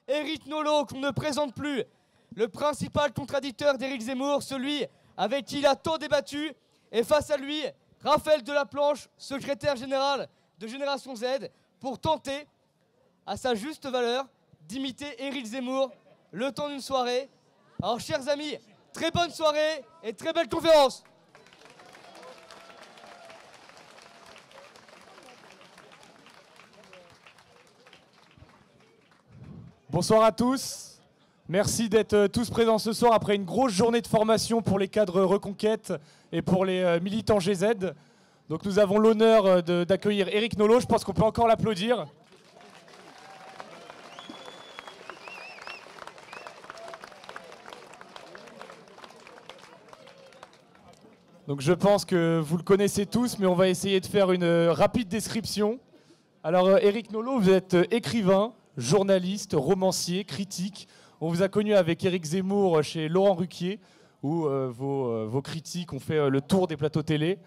Éric Nolot, qu'on ne présente plus, le principal contradicteur d'Éric Zemmour, celui avec qui il a tant débattu, et face à lui, Raphaël Delaplanche, secrétaire général de Génération Z, pour tenter, à sa juste valeur, d'imiter Éric Zemmour le temps d'une soirée. Alors, chers amis, très bonne soirée et très belle conférence. Bonsoir à tous. Merci d'être tous présents ce soir après une grosse journée de formation pour les cadres Reconquête et pour les militants GZ. Donc nous avons l'honneur d'accueillir Éric Nolot. Je pense qu'on peut encore l'applaudir. Donc je pense que vous le connaissez tous, mais on va essayer de faire une rapide description. Alors Éric Nolot, vous êtes écrivain, journaliste, romancier, critique. On vous a connu avec Éric Zemmour chez Laurent Ruquier, où vos critiques ont fait le tour des plateaux télé.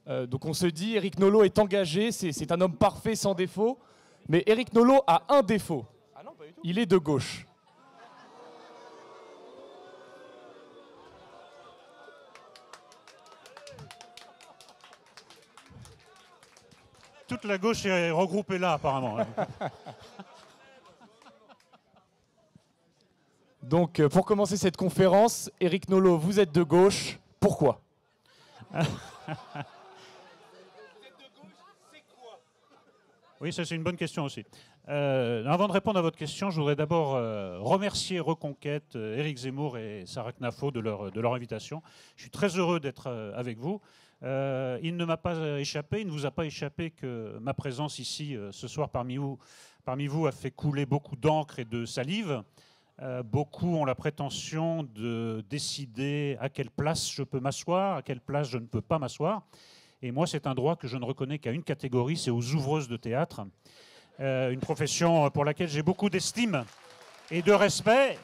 Donc on se dit, Éric Nolot est engagé, c'est un homme parfait sans défaut. Mais Éric Nolot a un défaut. Ah non, pas du tout. Il est de gauche. Toute la gauche est regroupée là, apparemment. Donc, pour commencer cette conférence, Éric Nolot, vous êtes de gauche. Pourquoi? Oui, ça c'est une bonne question aussi. Avant de répondre à votre question, je voudrais d'abord remercier Reconquête, Éric Zemmour et Sarah Knafo de leur invitation. Je suis très heureux d'être avec vous. Il ne m'a pas échappé, il ne vous a pas échappé que ma présence ici ce soir parmi vous a fait couler beaucoup d'encre et de salive. Beaucoup ont la prétention de décider à quelle place je peux m'asseoir, à quelle place je ne peux pas m'asseoir. Et moi, c'est un droit que je ne reconnais qu'à une catégorie, c'est aux ouvreuses de théâtre. Une profession pour laquelle j'ai beaucoup d'estime et de respect.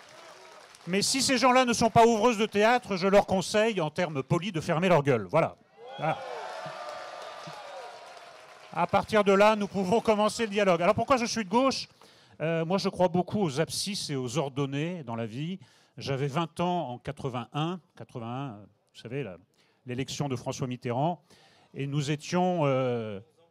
Mais si ces gens-là ne sont pas ouvreuses de théâtre, je leur conseille, en termes polis, de fermer leur gueule. Voilà. À partir de là, nous pouvons commencer le dialogue. Alors pourquoi je suis de gauche ? Moi, je crois beaucoup aux abscisses et aux ordonnées dans la vie. J'avais 20 ans en 81, vous savez, l'élection de François Mitterrand. Et nous étions...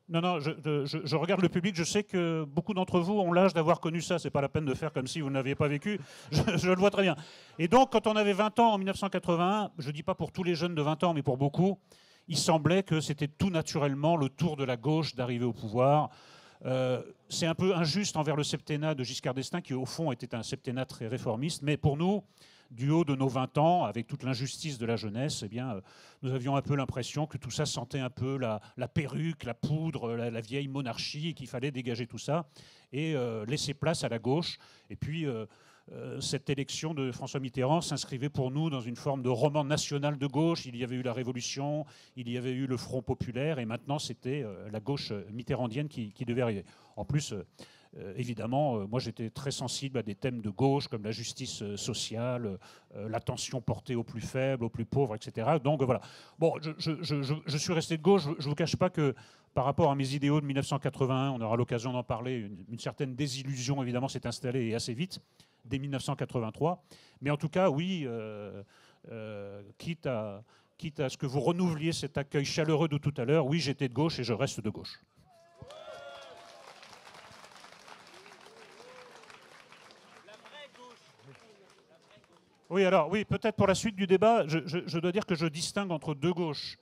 Non, je regarde le public, je sais que beaucoup d'entre vous ont l'âge d'avoir connu ça. C'est pas la peine de faire comme si vous ne l'aviez pas vécu. Je le vois très bien. Et donc, quand on avait 20 ans en 1981, je dis pas pour tous les jeunes de 20 ans, mais pour beaucoup, il semblait que c'était tout naturellement le tour de la gauche d'arriver au pouvoir. C'est un peu injuste envers le septennat de Giscard d'Estaing, qui au fond était un septennat très réformiste, mais pour nous, du haut de nos 20 ans, avec toute l'injustice de la jeunesse, eh bien, nous avions un peu l'impression que tout ça sentait un peu la perruque, la poudre, la vieille monarchie, et qu'il fallait dégager tout ça et laisser place à la gauche. Et puis, cette élection de François Mitterrand s'inscrivait pour nous dans une forme de roman national de gauche. Il y avait eu la Révolution, il y avait eu le Front populaire, et maintenant c'était la gauche mitterrandienne qui devait arriver. En plus, évidemment, moi j'étais très sensible à des thèmes de gauche comme la justice sociale, l'attention portée aux plus faibles, aux plus pauvres, etc. Donc voilà. Bon, je suis resté de gauche. Je ne vous cache pas que par rapport à mes idéaux de 1981, on aura l'occasion d'en parler, une certaine désillusion évidemment s'est installée et assez vite, dès 1983. Mais en tout cas, oui, quitte à ce que vous renouveliez cet accueil chaleureux de tout à l'heure, oui, j'étais de gauche et je reste de gauche. Oui, alors, oui, peut-être pour la suite du débat, je dois dire que je distingue entre deux gauches.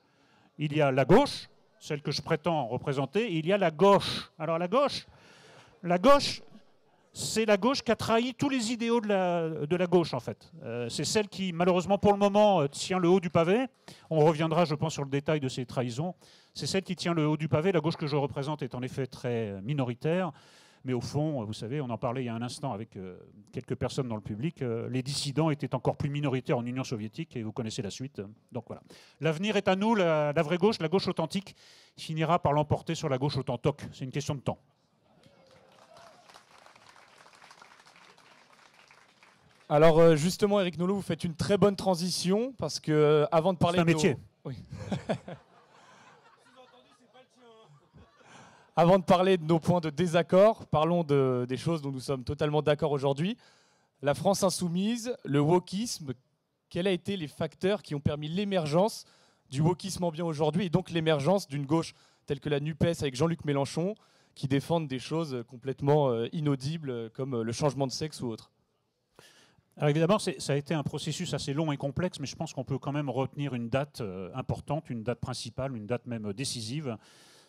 Il y a la gauche, celle que je prétends représenter, et il y a la gauche. Alors la gauche, c'est la gauche qui a trahi tous les idéaux de la gauche, en fait. C'est celle qui, malheureusement, pour le moment, tient le haut du pavé. On reviendra, je pense, sur le détail de ces trahisons. C'est celle qui tient le haut du pavé. La gauche que je représente est en effet très minoritaire. Mais au fond, vous savez, on en parlait il y a un instant avec quelques personnes dans le public, les dissidents étaient encore plus minoritaires en Union soviétique, et vous connaissez la suite. Donc voilà. L'avenir est à nous, la vraie gauche, la gauche authentique, finira par l'emporter sur la gauche autantoque. C'est une question de temps. Alors justement, Éric Nolot, vous faites une très bonne transition, parce que avant de parler de... C'est un métier. Oui. Avant de parler de nos points de désaccord, parlons des choses dont nous sommes totalement d'accord aujourd'hui. La France insoumise, le wokisme, quels ont été les facteurs qui ont permis l'émergence du wokisme ambiant aujourd'hui et donc l'émergence d'une gauche telle que la NUPES avec Jean-Luc Mélenchon qui défendent des choses complètement inaudibles comme le changement de sexe ou autre? Alors évidemment, ça a été un processus assez long et complexe, mais je pense qu'on peut quand même retenir une date importante, une date principale, une date même décisive.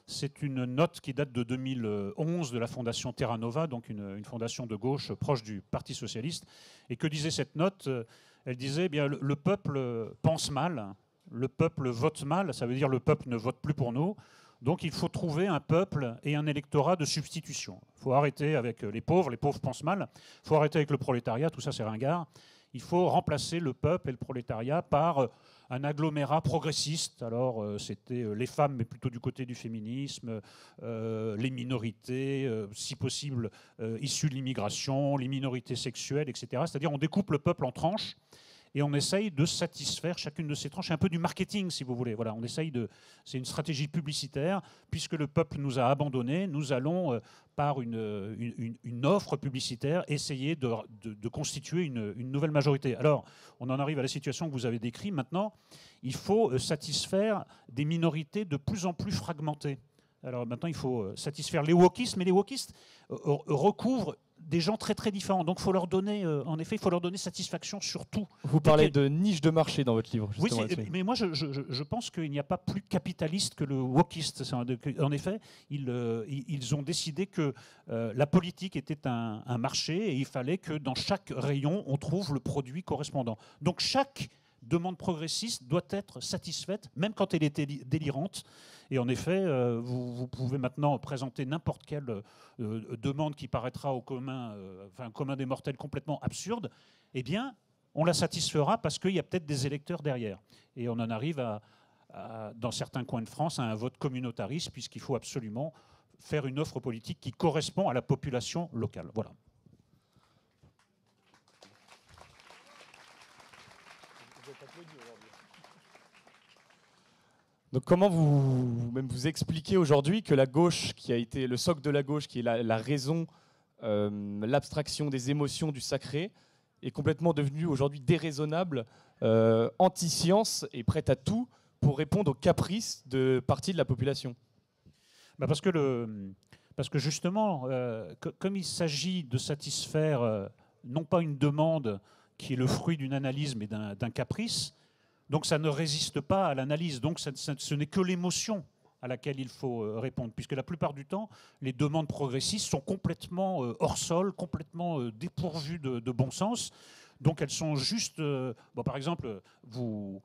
C'est une note qui date de 2011 de la fondation Terra Nova, donc une fondation de gauche proche du Parti socialiste. Et que disait cette note? Elle disait, eh bien, le peuple pense mal, le peuple vote mal, ça veut dire le peuple ne vote plus pour nous. Donc il faut trouver un peuple et un électorat de substitution. Il faut arrêter avec les pauvres pensent mal. Il faut arrêter avec le prolétariat, tout ça c'est ringard. Il faut remplacer le peuple et le prolétariat par un agglomérat progressiste. Alors c'était les femmes, mais plutôt du côté du féminisme, les minorités, si possible issues de l'immigration, les minorités sexuelles, etc. C'est-à-dire on découpe le peuple en tranches. Et on essaye de satisfaire chacune de ces tranches. C'est un peu du marketing, si vous voulez. Voilà, on essaye c'est une stratégie publicitaire. Puisque le peuple nous a abandonnés, nous allons, par une offre publicitaire, essayer de constituer une nouvelle majorité. Alors, on en arrive à la situation que vous avez décrite. Maintenant, il faut satisfaire des minorités de plus en plus fragmentées. Alors maintenant, il faut satisfaire les wokistes, mais les wokistes recouvrent des gens très très différents. Donc, faut leur donner, en effet, il faut leur donner satisfaction sur tout. Vous parlez de niche de marché dans votre livre. Oui, mais moi, je pense qu'il n'y a pas plus capitaliste que le wokiste. En effet, ils ont décidé que la politique était un marché et il fallait que dans chaque rayon, on trouve le produit correspondant. Donc, chaque demande progressiste doit être satisfaite, même quand elle est délirante. Et en effet, vous pouvez maintenant présenter n'importe quelle demande qui paraîtra au commun des mortels complètement absurde. Eh bien, on la satisfera parce qu'il y a peut-être des électeurs derrière. Et on en arrive dans certains coins de France à un vote communautariste, puisqu'il faut absolument faire une offre politique qui correspond à la population locale. Voilà. Donc comment vous expliquez aujourd'hui que la gauche, qui a été le socle de la gauche, qui est la raison, l'abstraction des émotions, du sacré, est complètement devenue aujourd'hui déraisonnable, anti-science et prête à tout pour répondre aux caprices de partie de la population? Parce que justement, comme il s'agit de satisfaire non pas une demande qui est le fruit d'une analyse, mais d'un caprice, donc ça ne résiste pas à l'analyse. Donc ce n'est que l'émotion à laquelle il faut répondre, puisque la plupart du temps, les demandes progressistes sont complètement hors sol, complètement dépourvues de bon sens. Donc elles sont juste... par exemple, vous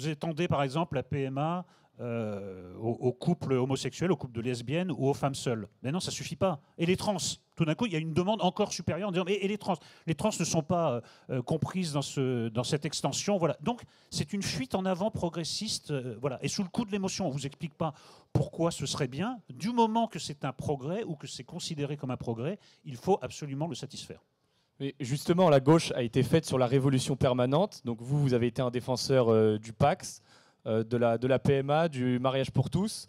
étendez par exemple la PMA aux couples homosexuels, aux couples de lesbiennes ou aux femmes seules. Mais non, ça ne suffit pas. Et les trans, tout d'un coup, il y a une demande encore supérieure en disant et les trans ne sont pas comprises dans cette extension. Voilà. Donc, c'est une fuite en avant progressiste. Voilà. Et sous le coup de l'émotion, on ne vous explique pas pourquoi ce serait bien. Du moment que c'est un progrès ou que c'est considéré comme un progrès, il faut absolument le satisfaire. Mais justement, la gauche a été faite sur la révolution permanente. Donc vous avez été un défenseur du Pax, de la PMA, du mariage pour tous.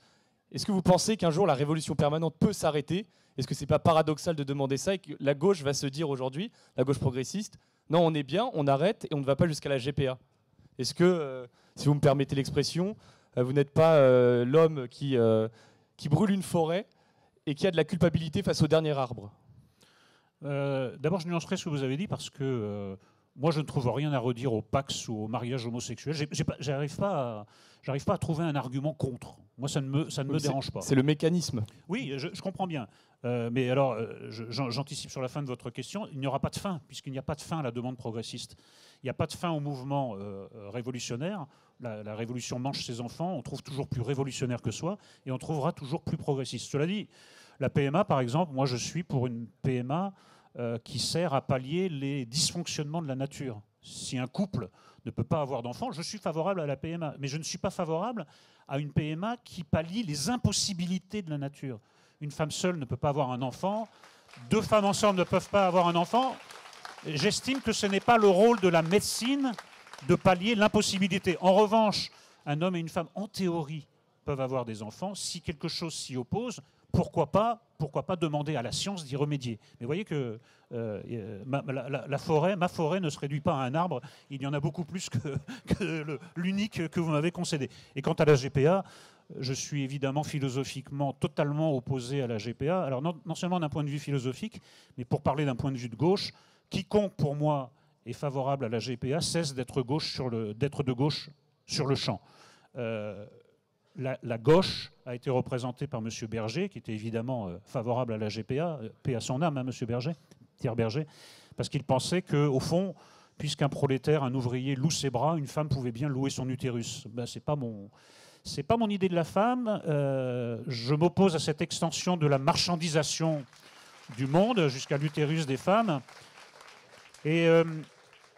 Est-ce que vous pensez qu'un jour la révolution permanente peut s'arrêter? Est-ce que c'est pas paradoxal de demander ça et que la gauche va se dire aujourd'hui, la gauche progressiste, non, on est bien, on arrête et on ne va pas jusqu'à la GPA? Est-ce que, si vous me permettez l'expression, vous n'êtes pas l'homme qui brûle une forêt et qui a de la culpabilité face au dernier arbre? D'abord, je nuancerai ce que vous avez dit parce que moi, je ne trouve rien à redire au Pax ou au mariage homosexuel. J'arrive pas à trouver un argument contre. Moi, ça ne me dérange pas. C'est le mécanisme. Oui, je comprends bien. Mais alors, j'anticipe sur la fin de votre question. Il n'y aura pas de fin, puisqu'il n'y a pas de fin à la demande progressiste. Il n'y a pas de fin au mouvement révolutionnaire. La révolution mange ses enfants. On trouve toujours plus révolutionnaire que soi, et on trouvera toujours plus progressiste. Cela dit, la PMA, par exemple, moi, je suis pour une PMA qui sert à pallier les dysfonctionnements de la nature. Si un couple ne peut pas avoir d'enfants, je suis favorable à la PMA, mais je ne suis pas favorable à une PMA qui pallie les impossibilités de la nature. Une femme seule ne peut pas avoir un enfant, deux femmes ensemble ne peuvent pas avoir un enfant. J'estime que ce n'est pas le rôle de la médecine de pallier l'impossibilité. En revanche, un homme et une femme, en théorie, peuvent avoir des enfants. Si quelque chose s'y oppose, pourquoi pas demander à la science d'y remédier. Mais vous voyez que ma forêt ne se réduit pas à un arbre, il y en a beaucoup plus que l'unique que vous m'avez concédé. Et quant à la GPA, je suis évidemment philosophiquement totalement opposé à la GPA. Alors non seulement d'un point de vue philosophique, mais pour parler d'un point de vue de gauche, quiconque pour moi est favorable à la GPA cesse d'être de gauche sur le champ. La gauche a été représentée par M. Berger, qui était évidemment favorable à la GPA, paix à son âme, hein, M. Berger, Pierre Berger, parce qu'il pensait qu'au fond, puisqu'un prolétaire, un ouvrier loue ses bras, une femme pouvait bien louer son utérus. Ben, c'est pas mon idée de la femme. Je m'oppose à cette extension de la marchandisation du monde jusqu'à l'utérus des femmes. Et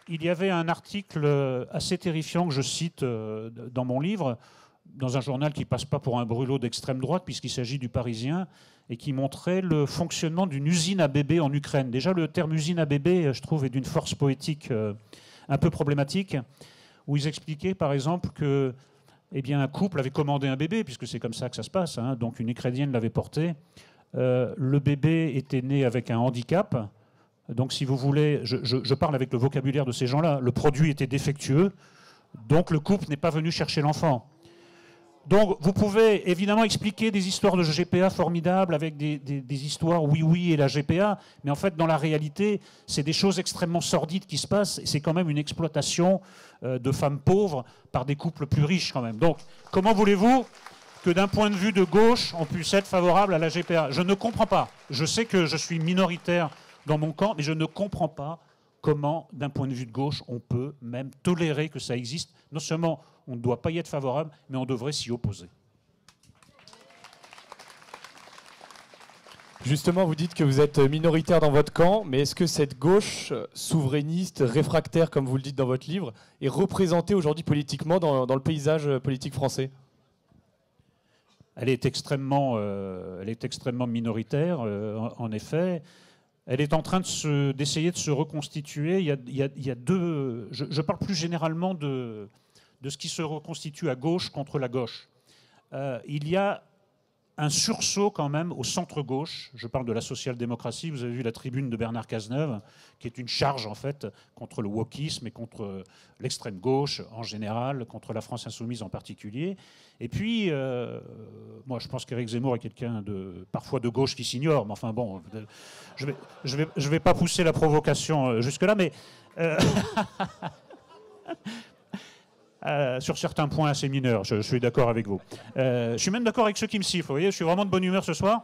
il y avait un article assez terrifiant que je cite dans mon livre, dans un journal qui ne passe pas pour un brûlot d'extrême droite, puisqu'il s'agit du Parisien, et qui montrait le fonctionnement d'une usine à bébés en Ukraine. Déjà, le terme usine à bébés, je trouve, est d'une force poétique un peu problématique, où ils expliquaient, par exemple, que un couple avait commandé un bébé, puisque c'est comme ça que ça se passe, hein, donc une Ukrainienne l'avait porté. Le bébé était né avec un handicap. Donc, si vous voulez, je parle avec le vocabulaire de ces gens-là. Le produit était défectueux, donc le couple n'est pas venu chercher l'enfant. Donc, vous pouvez évidemment expliquer des histoires de GPA formidables avec des histoires oui et la GPA, mais en fait, dans la réalité, c'est des choses extrêmement sordides qui se passent. C'est quand même une exploitation de femmes pauvres par des couples plus riches quand même. Donc, comment voulez-vous que d'un point de vue de gauche, on puisse être favorable à la GPA? Je ne comprends pas. Je sais que je suis minoritaire dans mon camp, mais je ne comprends pas comment, d'un point de vue de gauche, on peut même tolérer que ça existe. Non seulement on ne doit pas y être favorable, mais on devrait s'y opposer. Justement, vous dites que vous êtes minoritaire dans votre camp, mais est-ce que cette gauche souverainiste, réfractaire, comme vous le dites dans votre livre, est représentée aujourd'hui politiquement dans le paysage politique français ? Elle est extrêmement minoritaire, en effet. Elle est en train d'essayer de se reconstituer. Il y a deux... Je parle plus généralement de ce qui se reconstitue à gauche contre la gauche. Il y a un sursaut quand même au centre-gauche. Je parle de la social-démocratie. Vous avez vu la tribune de Bernard Cazeneuve, qui est une charge en fait contre le wokisme et contre l'extrême gauche en général, contre la France insoumise en particulier. Et puis, moi je pense qu'Éric Zemmour est quelqu'un parfois de gauche qui s'ignore, mais enfin bon, je vais pas pousser la provocation jusque-là, mais... sur certains points assez mineurs, je suis d'accord avec vous. Je suis même d'accord avec ceux qui me sifflent, vous voyez, je suis vraiment de bonne humeur ce soir.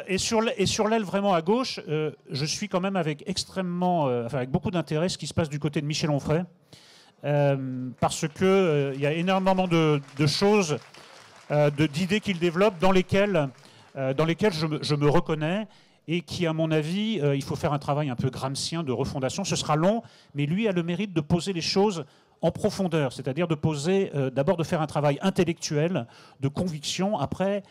Et sur l'aile vraiment à gauche, je suis quand même avec avec beaucoup d'intérêt ce qui se passe du côté de Michel Onfray, parce que il y a énormément de choses, d'idées qu'il développe dans lesquelles je me reconnais, et qui, à mon avis, il faut faire un travail un peu gramscien de refondation. Ce sera long, mais lui a le mérite de poser les choses en profondeur, c'est-à-dire d'abord de faire un travail intellectuel, de conviction. Après,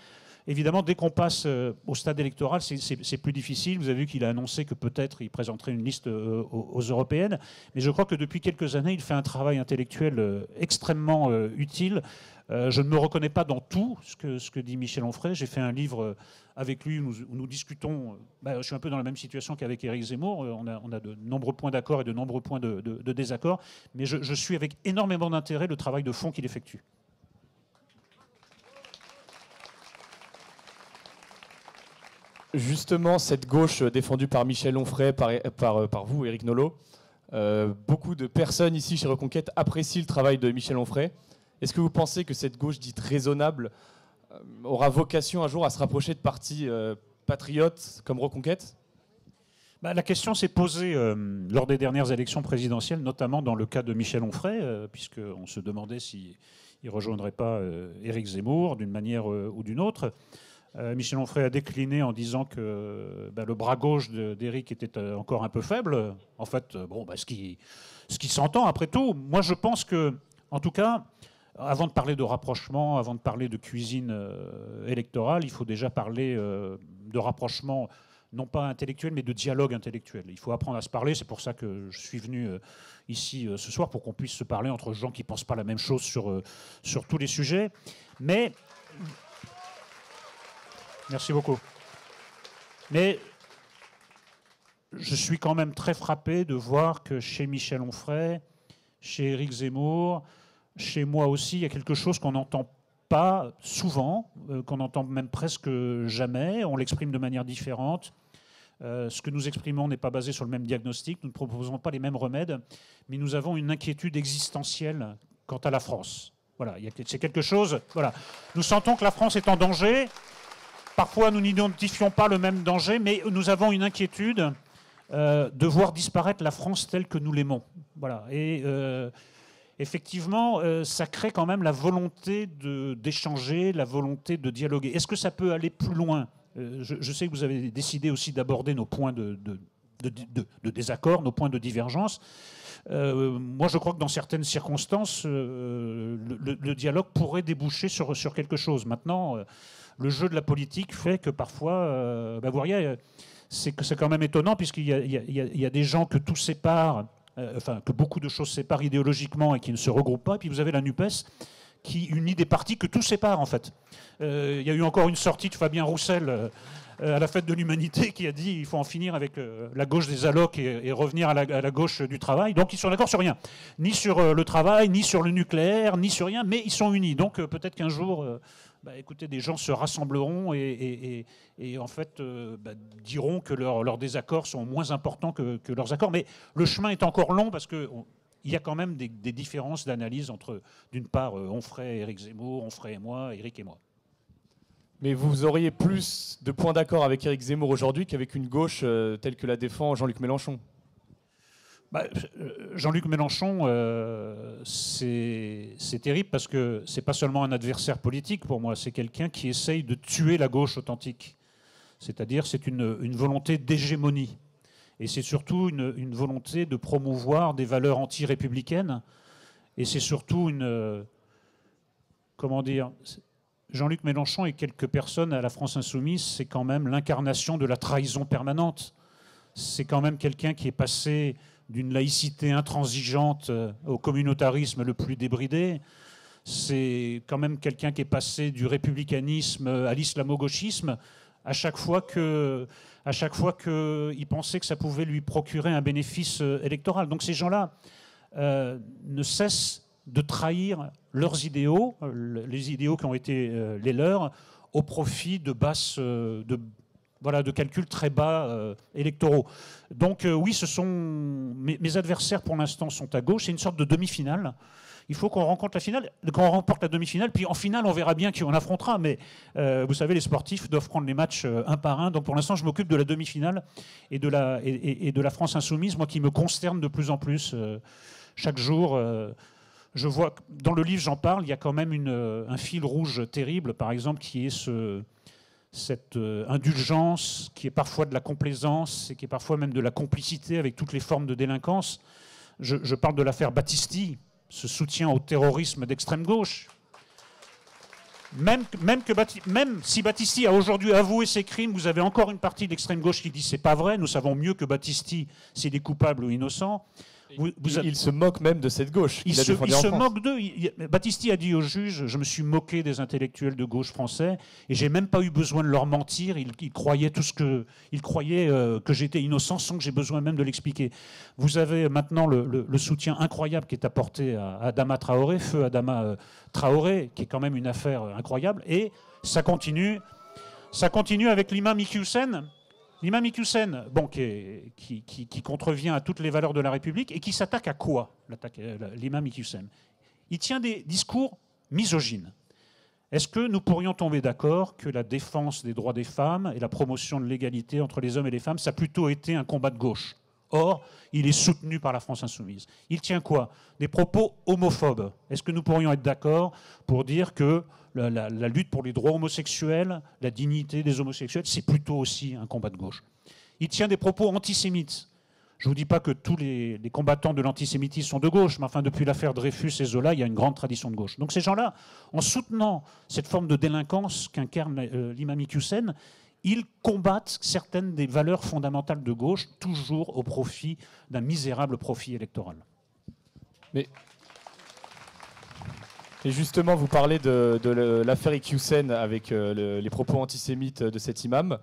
évidemment, dès qu'on passe au stade électoral, c'est plus difficile. Vous avez vu qu'il a annoncé que peut-être il présenterait une liste aux européennes. Mais je crois que depuis quelques années, il fait un travail intellectuel extrêmement utile. Je ne me reconnais pas dans tout ce que dit Michel Onfray. J'ai fait un livre avec lui où nous discutons. Je suis un peu dans la même situation qu'avec Éric Zemmour. On a de nombreux points d'accord et de nombreux points de désaccord. Mais je suis avec énormément d'intérêt le travail de fond qu'il effectue. Justement, cette gauche défendue par Michel Onfray, par vous, Éric Nolot, beaucoup de personnes ici chez Reconquête apprécient le travail de Michel Onfray. Est-ce que vous pensez que cette gauche dite raisonnable aura vocation un jour à se rapprocher de partis patriotes comme Reconquête ? La question s'est posée lors des dernières élections présidentielles, notamment dans le cas de Michel Onfray, puisqu'on se demandait s'il ne rejoindrait pas Éric Zemmour d'une manière ou d'une autre. Michel Onfray a décliné en disant que le bras gauche d'Éric était encore un peu faible. En fait, ce qui s'entend après tout. Moi, je pense que, en tout cas, avant de parler de rapprochement, avant de parler de cuisine électorale, il faut déjà parler de rapprochement, non pas intellectuel, mais de dialogue intellectuel. Il faut apprendre à se parler. C'est pour ça que je suis venu ici ce soir, pour qu'on puisse se parler entre gens qui ne pensent pas la même chose sur tous les sujets. Mais Merci beaucoup. Mais je suis quand même très frappé de voir que chez Michel Onfray, chez Éric Zemmour, chez moi aussi, il y a quelque chose qu'on n'entend pas souvent, qu'on entend même presque jamais. On l'exprime de manière différente. Ce que nous exprimons n'est pas basé sur le même diagnostic. Nous ne proposons pas les mêmes remèdes, mais nous avons une inquiétude existentielle quant à la France. Voilà, c'est quelque chose. Voilà. Nous sentons que la France est en danger. Parfois, nous n'identifions pas le même danger, mais nous avons une inquiétude de voir disparaître la France telle que nous l'aimons. Voilà. Et effectivement, ça crée quand même la volonté d'échanger, la volonté de dialoguer. Est-ce que ça peut aller plus loin ? Je sais que vous avez décidé aussi d'aborder nos points de désaccord, nos points de divergence. Moi, je crois que dans certaines circonstances, le dialogue pourrait déboucher sur quelque chose. Maintenant, le jeu de la politique fait que parfois, vous voyez, c'est quand même étonnant, puisqu'il y a des gens que tout sépare, que beaucoup de choses séparent idéologiquement et qui ne se regroupent pas. Et puis vous avez la NUPES qui unit des partis que tout sépare, en fait. Il y a eu encore une sortie de Fabien Roussel à la fête de l'humanité qui a dit qu'il faut en finir avec la gauche des allocs et revenir à la gauche du travail. Donc ils sont d'accord sur rien. Ni sur le travail, ni sur le nucléaire, ni sur rien, mais ils sont unis. Donc peut-être qu'un jour, écoutez, des gens se rassembleront et en fait diront que leurs désaccords sont moins importants que leurs accords. Mais le chemin est encore long parce que... il y a quand même des différences d'analyse entre, d'une part, Onfray, Éric Zemmour, Onfray et moi, Éric et moi. Mais vous auriez plus de points d'accord avec Éric Zemmour aujourd'hui qu'avec une gauche telle que la défend Jean-Luc Mélenchon. Jean-Luc Mélenchon, c'est terrible parce que c'est pas seulement un adversaire politique pour moi, c'est quelqu'un qui essaye de tuer la gauche authentique. C'est-à-dire, c'est une volonté d'hégémonie. Et c'est surtout une volonté de promouvoir des valeurs anti-républicaines. Et c'est surtout comment dire, Jean-Luc Mélenchon et quelques personnes à la France Insoumise, c'est quand même l'incarnation de la trahison permanente. C'est quand même quelqu'un qui est passé d'une laïcité intransigeante au communautarisme le plus débridé. C'est quand même quelqu'un qui est passé du républicanisme à l'islamo-gauchisme à chaque fois qu'il pensait que ça pouvait lui procurer un bénéfice électoral. Donc ces gens-là ne cessent de trahir leurs idéaux, les idéaux qui ont été les leurs, au profit de de calculs très bas électoraux. Donc oui, mes adversaires pour l'instant sont à gauche. C'est une sorte de demi-finale. Il faut qu'on remporte la demi-finale, puis en finale, on verra bien qui on affrontera. Mais vous savez, les sportifs doivent prendre les matchs un par un. Donc pour l'instant, je m'occupe de la demi-finale et de la France Insoumise, moi qui me consterne de plus en plus chaque jour. Je vois, dans le livre, j'en parle, il y a quand même un fil rouge terrible, par exemple, qui est cette indulgence, qui est parfois de la complaisance et qui est parfois même de la complicité avec toutes les formes de délinquance. Je parle de l'affaire Battisti, ce soutien au terrorisme d'extrême gauche. Même si Battisti a aujourd'hui avoué ses crimes, vous avez encore une partie de l'extrême gauche qui dit c'est pas vrai, nous savons mieux que Battisti s'il est coupable ou innocent. Il se moque même de cette gauche. Il se moque d'eux. Battisti a dit au juge, je me suis moqué des intellectuels de gauche français et j'ai même pas eu besoin de leur mentir. Ils croyaient que j'étais innocent sans que j'ai besoin même de l'expliquer. Vous avez maintenant le soutien incroyable qui est apporté à Adama Traoré, feu Adama Traoré, qui est quand même une affaire incroyable. Et ça continue avec l'imam Iqiyoussen. L'imam Iqiyoussen, qui contrevient à toutes les valeurs de la République et qui s'attaque à quoi, l'imam Iqiyoussen ? Il tient des discours misogynes. Est-ce que nous pourrions tomber d'accord que la défense des droits des femmes et la promotion de l'égalité entre les hommes et les femmes, ça a plutôt été un combat de gauche ? Or, il est soutenu par la France Insoumise. Il tient quoi ? Des propos homophobes. Est-ce que nous pourrions être d'accord pour dire que la lutte pour les droits homosexuels, la dignité des homosexuels, c'est plutôt aussi un combat de gauche. Il tient des propos antisémites. Je ne vous dis pas que tous les combattants de l'antisémitisme sont de gauche, mais enfin, depuis l'affaire Dreyfus et Zola, il y a une grande tradition de gauche. Donc ces gens-là, en soutenant cette forme de délinquance qu'incarne l'imam Iqiyoussen, ils combattent certaines des valeurs fondamentales de gauche, toujours au profit d'un misérable profit électoral. Et justement, vous parlez de l'affaire Iqiyoussen avec les propos antisémites de cet imam.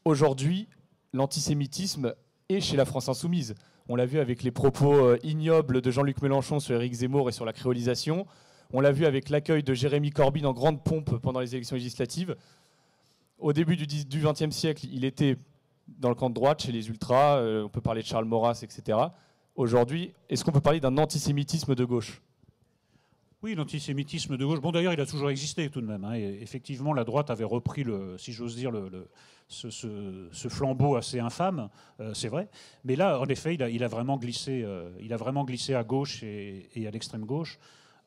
Aujourd'hui, l'antisémitisme est chez la France insoumise. On l'a vu avec les propos ignobles de Jean-Luc Mélenchon sur Éric Zemmour et sur la créolisation. On l'a vu avec l'accueil de Jérémy Corbyn en grande pompe pendant les élections législatives. Au début du XXe siècle, il était dans le camp de droite, chez les ultras. On peut parler de Charles Maurras, etc. Aujourd'hui, est-ce qu'on peut parler d'un antisémitisme de gauche ? Oui, l'antisémitisme de gauche. Bon, d'ailleurs, il a toujours existé tout de même. Et effectivement, la droite avait repris, si j'ose dire, ce flambeau assez infâme. C'est vrai. Mais là, en effet, il a vraiment glissé à gauche et à l'extrême gauche.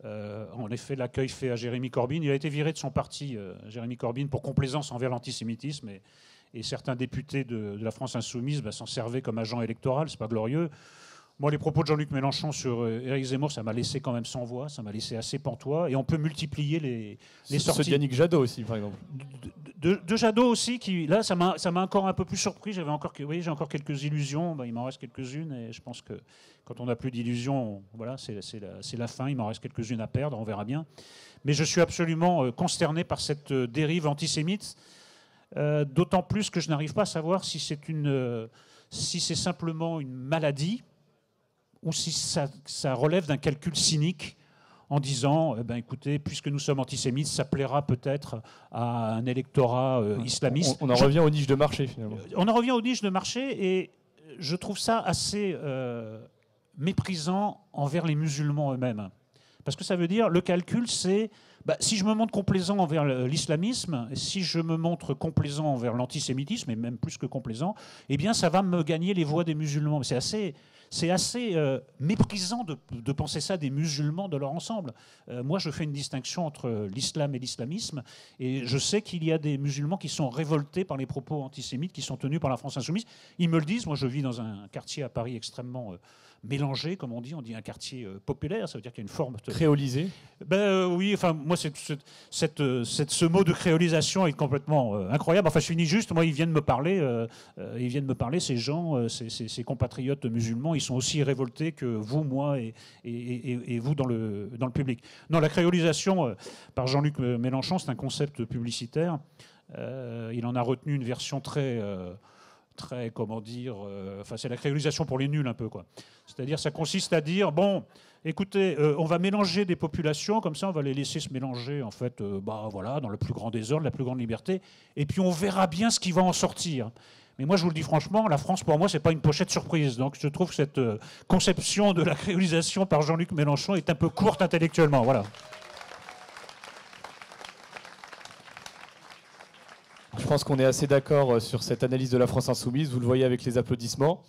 En effet, l'accueil fait à Jérémy Corbyn. Il a été viré de son parti, Jérémy Corbyn, pour complaisance envers l'antisémitisme. Et certains députés de la France insoumise s'en servaient comme agent électoral. C'est pas glorieux. Moi, les propos de Jean-Luc Mélenchon sur Éric Zemmour, ça m'a laissé quand même sans voix, ça m'a laissé assez pantois. Et on peut multiplier les sorties. Ceux d'Yannick Jadot aussi, par exemple. De Jadot aussi, qui là, ça m'a encore un peu plus surpris. J'ai encore quelques illusions. Il m'en reste quelques-unes. Et je pense que quand on n'a plus d'illusions, voilà, c'est la fin. Il m'en reste quelques-unes à perdre, on verra bien. Mais je suis absolument consterné par cette dérive antisémite. D'autant plus que je n'arrive pas à savoir si c'est simplement une maladie ou si ça relève d'un calcul cynique en disant, écoutez, puisque nous sommes antisémites, ça plaira peut-être à un électorat islamiste. On en revient aux niches de marché, finalement. On en revient aux niches de marché, et je trouve ça assez méprisant envers les musulmans eux-mêmes. Parce que ça veut dire, le calcul, c'est, si je me montre complaisant envers l'islamisme, si je me montre complaisant envers l'antisémitisme, et même plus que complaisant, eh bien, ça va me gagner les voix des musulmans. C'est assez méprisant de penser ça des musulmans de leur ensemble. Moi, je fais une distinction entre l'islam et l'islamisme, et je sais qu'il y a des musulmans qui sont révoltés par les propos antisémites qui sont tenus par la France insoumise. Ils me le disent. Moi, je vis dans un quartier à Paris extrêmement mélangé, comme on dit un quartier populaire, ça veut dire qu'il y a une forme de... Créolisé. Oui, enfin, moi, ce mot de créolisation est complètement incroyable. Enfin, je finis juste, moi, ils viennent me parler, ces gens, ces compatriotes musulmans, ils sont aussi révoltés que vous, moi et vous dans le public. Non, la créolisation, par Jean-Luc Mélenchon, c'est un concept publicitaire. Il en a retenu une version très, comment dire, c'est la créolisation pour les nuls un peu, quoi. C'est-à-dire, ça consiste à dire, bon, écoutez, on va mélanger des populations, comme ça on va les laisser se mélanger, en fait, voilà, dans le plus grand désordre, la plus grande liberté, et puis on verra bien ce qui va en sortir. Mais moi, je vous le dis franchement, la France, pour moi, c'est pas une pochette surprise. Donc je trouve que cette conception de la créolisation par Jean-Luc Mélenchon est un peu courte intellectuellement, voilà. Je pense qu'on est assez d'accord sur cette analyse de la France insoumise. Vous le voyez avec les applaudissements.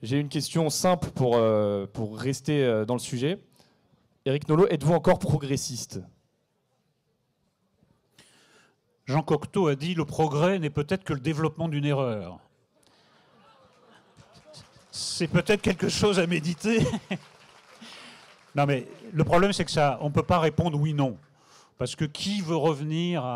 J'ai une question simple pour rester dans le sujet. Éric Nolot, êtes-vous encore progressiste ? Jean Cocteau a dit « Le progrès n'est peut-être que le développement d'une erreur ». C'est peut-être quelque chose à méditer. Non, mais le problème, c'est que on ne peut pas répondre oui-non. Parce que qui veut revenir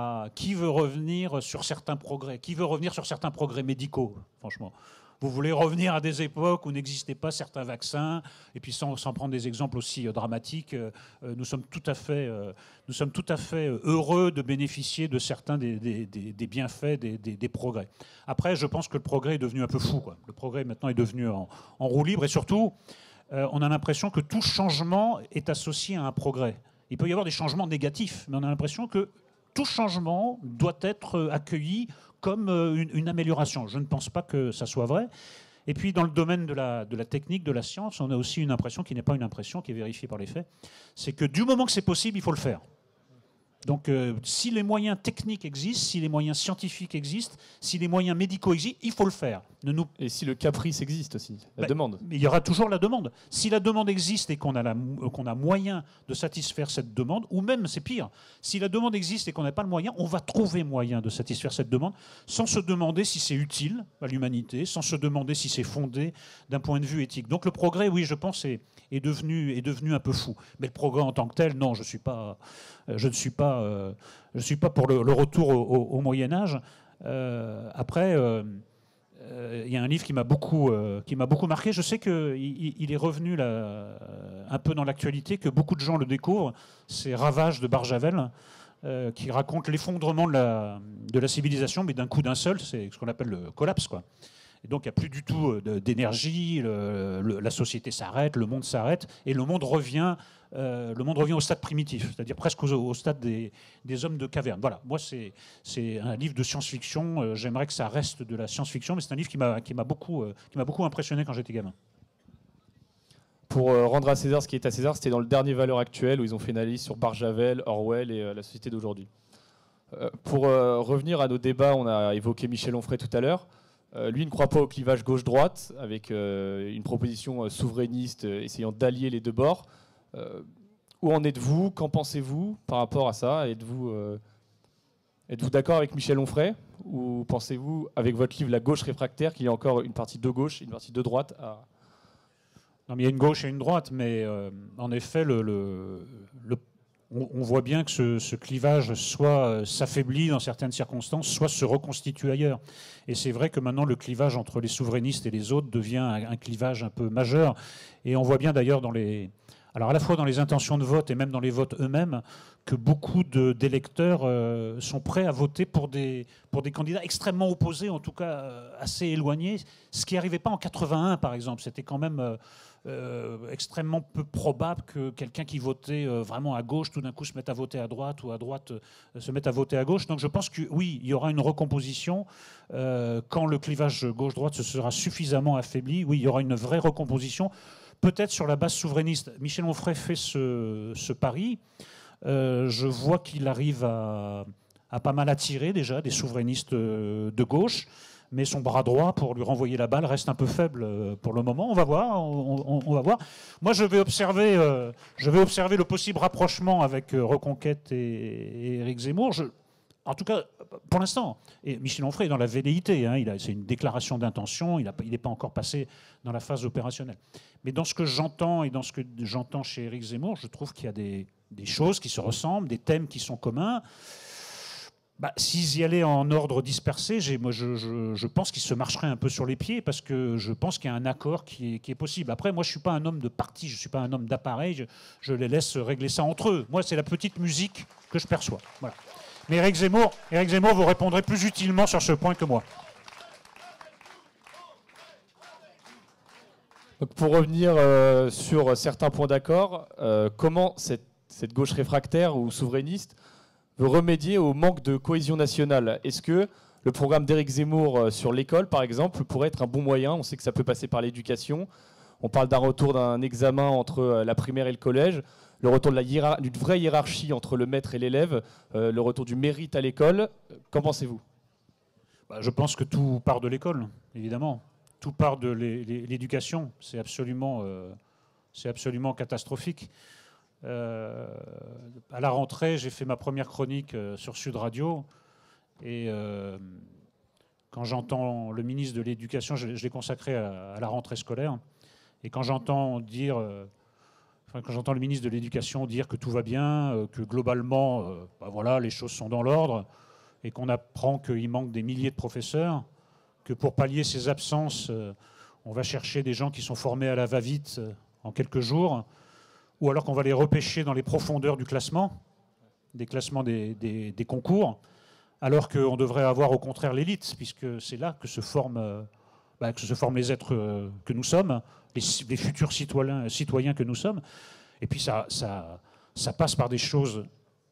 sur certains progrès ? Qui veut revenir sur certains progrès médicaux, franchement ? Vous voulez revenir à des époques où n'existaient pas certains vaccins, et puis sans prendre des exemples aussi dramatiques, nous sommes tout à fait heureux de bénéficier de certains des bienfaits, des progrès. Après, je pense que le progrès est devenu un peu fou, quoi. Le progrès maintenant est devenu en roue libre, et surtout, on a l'impression que tout changement est associé à un progrès. Il peut y avoir des changements négatifs, mais on a l'impression que tout changement doit être accueilli comme une amélioration. Je ne pense pas que ça soit vrai. Et puis, dans le domaine de la technique, de la science, on a aussi une impression qui n'est pas une impression, qui est vérifiée par les faits. C'est que du moment que c'est possible, il faut le faire. Donc, si les moyens techniques existent, si les moyens scientifiques existent, si les moyens médicaux existent, il faut le faire. Et si le caprice existe aussi, la demande. Il y aura toujours la demande. Si la demande existe et qu'on a moyen de satisfaire cette demande, ou même, c'est pire, si la demande existe et qu'on n'a pas le moyen, on va trouver moyen de satisfaire cette demande sans se demander si c'est utile à l'humanité, sans se demander si c'est fondé d'un point de vue éthique. Donc le progrès, oui, je pense, est devenu un peu fou. Mais le progrès en tant que tel, non, je ne suis pas pour le retour au Moyen-Âge. Après, il y a un livre qui m'a beaucoup marqué. Je sais qu'il est revenu là, un peu dans l'actualité, que beaucoup de gens le découvrent. C'est Ravage de Barjavel, qui raconte l'effondrement de la civilisation, mais d'un coup d'un seul. C'est ce qu'on appelle le collapse, quoi. Et donc, il n'y a plus du tout d'énergie, la société s'arrête, le monde s'arrête, et le monde revient au stade primitif, c'est-à-dire presque au stade des hommes de caverne. Voilà, moi, c'est un livre de science-fiction. J'aimerais que ça reste de la science-fiction, mais c'est un livre qui m'a beaucoup impressionné quand j'étais gamin. Pour rendre à César ce qui est à César, c'était dans le dernier Valeurs Actuelles, où ils ont fait une analyse sur Barjavel, Orwell et la société d'aujourd'hui. Pour revenir à nos débats, on a évoqué Michel Onfray tout à l'heure. Lui ne croit pas au clivage gauche-droite, avec une proposition souverainiste essayant d'allier les deux bords. Où en êtes-vous? Qu'en pensez-vous par rapport à ça? Êtes-vous d'accord avec Michel Onfray? Ou pensez-vous, avec votre livre La gauche réfractaire, qu'il y a encore une partie de gauche et une partie de droite Non, mais il y a une gauche et une droite, mais en effet, on voit bien que ce clivage soit s'affaiblit dans certaines circonstances, soit se reconstitue ailleurs. Et c'est vrai que maintenant, le clivage entre les souverainistes et les autres devient un clivage un peu majeur. Et on voit bien d'ailleurs alors à la fois dans les intentions de vote et même dans les votes eux-mêmes, que beaucoup d'électeurs sont prêts à voter pour des candidats extrêmement opposés, en tout cas assez éloignés, ce qui n'arrivait pas en 81 par exemple. C'était quand même extrêmement peu probable que quelqu'un qui votait vraiment à gauche tout d'un coup se mette à voter à droite, ou à droite se mette à voter à gauche. Donc je pense que oui, il y aura une recomposition quand le clivage gauche-droite se sera suffisamment affaibli. Oui, il y aura une vraie recomposition, peut-être sur la base souverainiste. Michel Onfray fait ce pari. Je vois qu'il arrive à pas mal attirer déjà des souverainistes de gauche, mais son bras droit pour lui renvoyer la balle reste un peu faible pour le moment. On va voir. On va voir. Moi, je vais observer le possible rapprochement avec Reconquête et Éric Zemmour. En tout cas, pour l'instant, et Michel Onfray est dans la velléité, hein, c'est une déclaration d'intention, il n'est pas encore passé dans la phase opérationnelle. Mais dans ce que j'entends et dans ce que j'entends chez Éric Zemmour, je trouve qu'il y a des choses qui se ressemblent, des thèmes qui sont communs. S'ils y allaient en ordre dispersé, je pense qu'ils se marcheraient un peu sur les pieds, parce que je pense qu'il y a un accord qui est possible. Après, moi, je ne suis pas un homme de parti, je ne suis pas un homme d'appareil, je les laisse régler ça entre eux. Moi, c'est la petite musique que je perçois. Voilà. Mais Éric Zemmour vous répondrez plus utilement sur ce point que moi. Donc pour revenir sur certains points d'accord, comment cette gauche réfractaire ou souverainiste veut remédier au manque de cohésion nationale? Est-ce que le programme d'Éric Zemmour sur l'école, par exemple, pourrait être un bon moyen? On sait que ça peut passer par l'éducation. On parle d'un retour d'un examen entre la primaire et le collège, le retour d'une vraie hiérarchie entre le maître et l'élève, le retour du mérite à l'école. Qu'en pensez-vous? Je pense que tout part de l'école, évidemment. Tout part de l'éducation. C'est absolument catastrophique. À la rentrée, j'ai fait ma première chronique sur Sud Radio. Et quand j'entends le ministre de l'Éducation, je l'ai consacré à la rentrée scolaire. Et quand j'entends le ministre de l'Éducation dire que tout va bien, que globalement, voilà, les choses sont dans l'ordre, et qu'on apprend qu'il manque des milliers de professeurs, que pour pallier ces absences, on va chercher des gens qui sont formés à la va-vite en quelques jours, ou alors qu'on va les repêcher dans les profondeurs du classement, des classements des concours, alors qu'on devrait avoir au contraire l'élite, puisque c'est là que se forment les êtres que nous sommes, les futurs citoyens que nous sommes. Et puis ça passe par des choses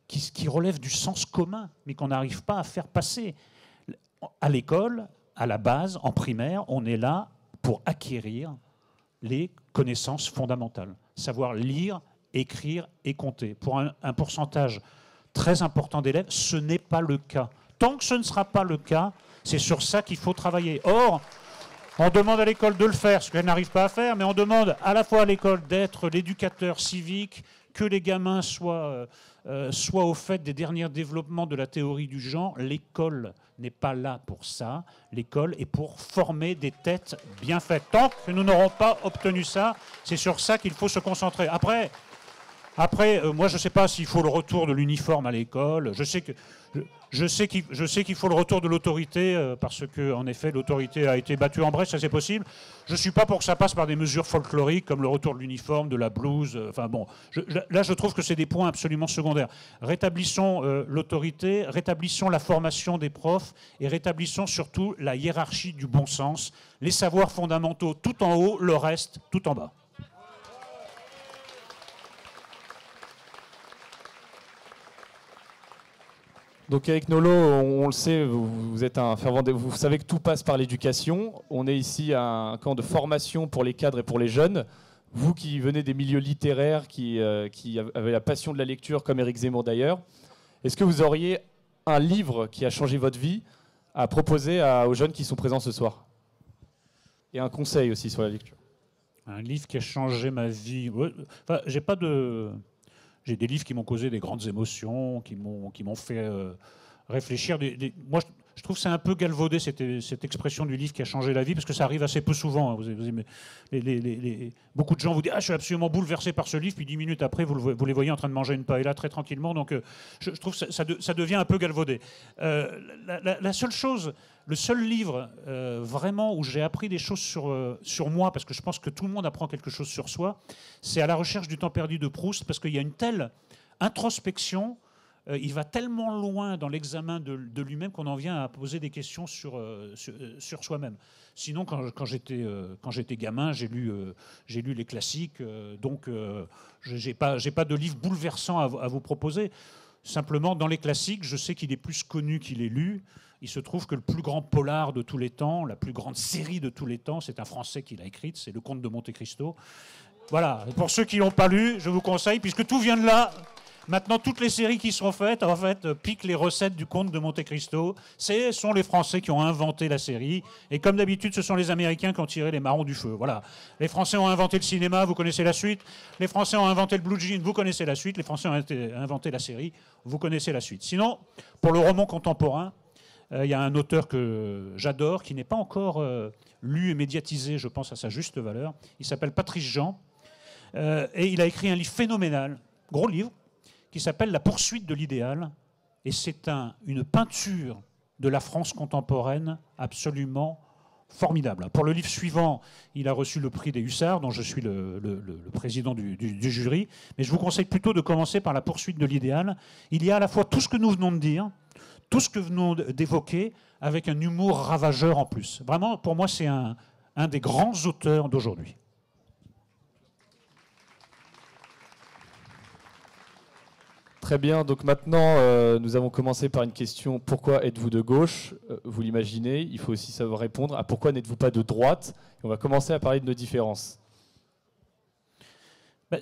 qui relèvent du sens commun, mais qu'on n'arrive pas à faire passer. À l'école, à la base, en primaire, on est là pour acquérir les connaissances fondamentales. Savoir lire, écrire et compter. Pour un pourcentage très important d'élèves, ce n'est pas le cas. Tant que ce ne sera pas le cas, c'est sur ça qu'il faut travailler. Or, on demande à l'école de le faire, ce qu'elle n'arrive pas à faire, mais on demande à la fois à l'école d'être l'éducateur civique, que les gamins soient au fait des derniers développements de la théorie du genre. L'école n'est pas là pour ça. L'école est pour former des têtes bien faites. Tant que nous n'aurons pas obtenu ça, c'est sur ça qu'il faut se concentrer. Après, Après, moi, je ne sais pas s'il faut le retour de l'uniforme à l'école. Je sais qu'il faut le retour de l'autorité, parce qu'en effet, l'autorité a été battue en brèche, ça c'est possible. Je ne suis pas pour que ça passe par des mesures folkloriques, comme le retour de l'uniforme, de la blouse. Enfin bon, là, je trouve que c'est des points absolument secondaires. Rétablissons l'autorité, rétablissons la formation des profs, et rétablissons surtout la hiérarchie du bon sens. Les savoirs fondamentaux tout en haut, le reste tout en bas. Donc Éric Nolot, on le sait, vous êtes un fervent, vous savez que tout passe par l'éducation. On est ici à un camp de formation pour les cadres et pour les jeunes. Vous qui venez des milieux littéraires, qui avez la passion de la lecture, comme Éric Zemmour d'ailleurs, est-ce que vous auriez un livre qui a changé votre vie à proposer aux jeunes qui sont présents ce soir? Et un conseil aussi sur la lecture. Un livre qui a changé ma vie. Enfin, j'ai des livres qui m'ont causé des grandes émotions, qui m'ont fait réfléchir. Moi, je trouve que c'est un peu galvaudé, cette expression du livre qui a changé la vie, parce que ça arrive assez peu souvent. Beaucoup de gens vous disent « Ah, je suis absolument bouleversé par ce livre », puis 10 minutes après, vous les voyez en train de manger une paella très tranquillement. Donc, je trouve que ça devient un peu galvaudé. La seule chose, le seul livre vraiment où j'ai appris des choses sur moi, parce que je pense que tout le monde apprend quelque chose sur soi, c'est À la recherche du temps perdu de Proust, parce qu'il y a une telle introspection, il va tellement loin dans l'examen de lui-même qu'on en vient à poser des questions sur soi-même. Sinon, quand j'étais gamin, j'ai lu les classiques, donc j'ai pas de livre bouleversant à vous proposer. Simplement, dans les classiques, je sais qu'il est plus connu qu'il est lu. Il se trouve que le plus grand polar de tous les temps, la plus grande série de tous les temps, c'est un Français qui l'a écrite, c'est Le Comte de Monte Cristo. Voilà, et pour ceux qui ne l'ont pas lu, je vous conseille, puisque tout vient de là. Maintenant, toutes les séries qui sont faites, en fait, piquent les recettes du Comte de Monte Cristo. Ce sont les Français qui ont inventé la série. Et comme d'habitude, ce sont les Américains qui ont tiré les marrons du feu. Voilà. Les Français ont inventé le cinéma, vous connaissez la suite. Les Français ont inventé le blue jean, vous connaissez la suite. Les Français ont inventé la série, vous connaissez la suite. Sinon, pour le roman contemporain, il y a un auteur que j'adore, qui n'est pas encore lu et médiatisé, je pense, à sa juste valeur. Il s'appelle Patrice Jean. Et il a écrit un livre phénoménal, gros livre, qui s'appelle La poursuite de l'idéal. Et c'est une peinture de la France contemporaine absolument formidable. Pour le livre suivant, il a reçu le prix des Hussards, dont je suis le président du jury. Mais je vous conseille plutôt de commencer par La poursuite de l'idéal. Il y a à la fois tout ce que nous venons de dire, tout ce que nous venons d'évoquer, avec un humour ravageur en plus. Vraiment, pour moi, c'est un des grands auteurs d'aujourd'hui. Très bien, donc maintenant, nous avons commencé par une question, pourquoi êtes-vous de gauche? Vous l'imaginez, il faut aussi savoir répondre à pourquoi n'êtes-vous pas de droite? Et on va commencer à parler de nos différences.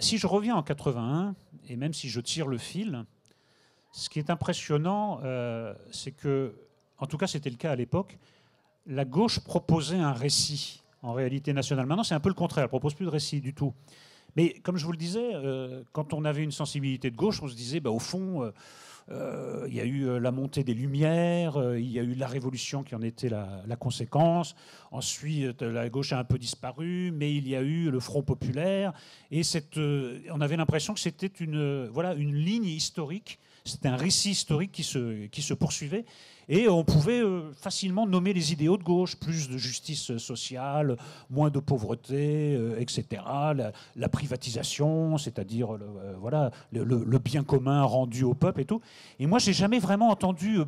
Si je reviens en 81, et même si je tire le fil, ce qui est impressionnant, c'est que, en tout cas c'était le cas à l'époque, la gauche proposait un récit, en réalité nationale. Maintenant c'est un peu le contraire, elle ne propose plus de récit du tout. Mais comme je vous le disais, quand on avait une sensibilité de gauche, on se disait, au fond, il y a eu la montée des Lumières, il y a eu la Révolution qui en était la conséquence. Ensuite, la gauche a un peu disparu, mais il y a eu le Front populaire. Et on avait l'impression que c'était une ligne historique, c'était un récit historique qui se poursuivait. Et on pouvait facilement nommer les idéaux de gauche, plus de justice sociale, moins de pauvreté, etc. La privatisation, c'est-à-dire le bien commun rendu au peuple et tout. Et moi, j'ai jamais vraiment entendu